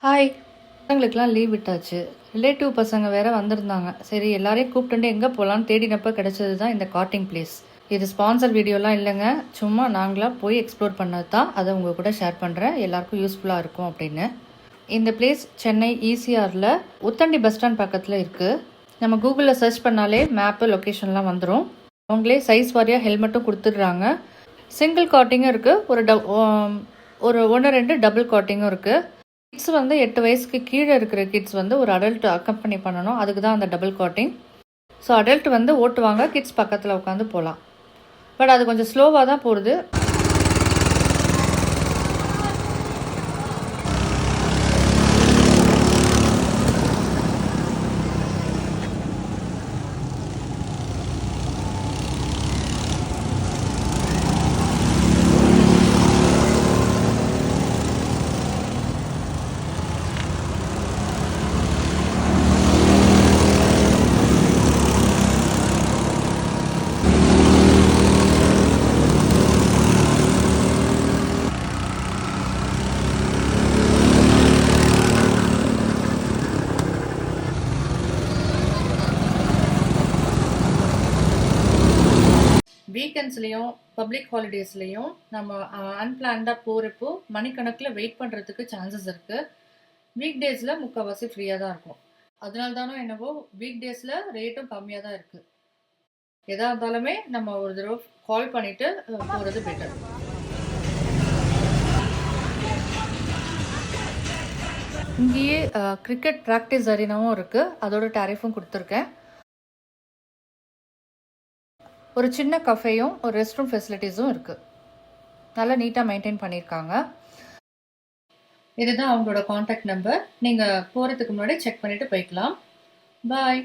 Hi. பசங்களுக்கெலாம் leave விட்டாச்சு. Relative பசங்க வேற வந்திருந்தாங்க. சரி எல்லாரையும் கூப்பிட்டுட்டு எங்கே போகலான்னு தேடினப்போ கிடச்சது தான் இந்த கார்ட்டிங் பிளேஸ். இது ஸ்பான்சர் வீடியோலாம் இல்லைங்க, சும்மா நாங்களாக போய் எக்ஸ்ப்ளோர் பண்ணது தான். அதை உங்கள் கூட ஷேர் பண்ணுறேன், எல்லாருக்கும் யூஸ்ஃபுல்லாக இருக்கும் அப்படின்னு. இந்த பிளேஸ் சென்னை ஈசிஆரில் உத்தண்டி பஸ் ஸ்டாண்ட் பக்கத்தில் இருக்குது. நம்ம கூகுளில் சர்ச் பண்ணாலே மேப்பு லொக்கேஷன்லாம் வந்துடும். அவங்களே சைஸ் வாரியாக ஹெல்மெட்டும் கொடுத்துட்றாங்க. சிங்கிள் கார்ட்டிங்கும் இருக்குது, ஒரு 1-2 டபுள் கார்ட்டிங்கும் இருக்குது. கிட்ஸ் வந்து 8 வயசுக்கு கீழே இருக்கிற கிட்ஸ் வந்து ஒரு அடல்ட் அக்கம்பெனி பண்ணணும், அதுக்கு தான் அந்த டபுள் காட்டிங். ஸோ அடல்ட் வந்து ஓட்டுவாங்க, கிட்ஸ் பக்கத்தில் உட்காந்து போகலாம். பட் அது கொஞ்சம் ஸ்லோவாக தான் போகுது. வீக்கெண்ட்ஸ்லேயும் பப்ளிக் ஹாலிடேஸ்லேயும் நம்ம அன்பிளான்டாக போகிறப்போ மணிக்கணக்கில் வெயிட் பண்ணுறதுக்கு சான்சஸ் இருக்குது. வீக் டேஸில் முக்கால்வாசி ஃப்ரீயாக தான் இருக்கும். அதனால தானோ என்னவோ வீக் டேஸில் ரேட்டும் கம்மியாக தான் இருக்குது. எதாக இருந்தாலுமே நம்ம ஒரு தடவை கால் பண்ணிவிட்டு போகிறது பெட்டர். இங்கேயே கிரிக்கெட் ப்ராக்டிஸ் அரினாவும் இருக்குது, அதோட டேரிஃபும் கொடுத்துருக்கேன். ஒரு சின்ன கஃபேயும் ஒரு ரெஸ்ட் ரூம் ஃபெசிலிட்டிஸும் இருக்குது. நல்லா நீட்டாக மெயின்டைன் பண்ணியிருக்காங்க. இதுதான் அவங்களோட காண்டாக்ட் நம்பர். நீங்கள் போகிறதுக்கு முன்னாடி செக் பண்ணிவிட்டு போய்க்கலாம். பாய்.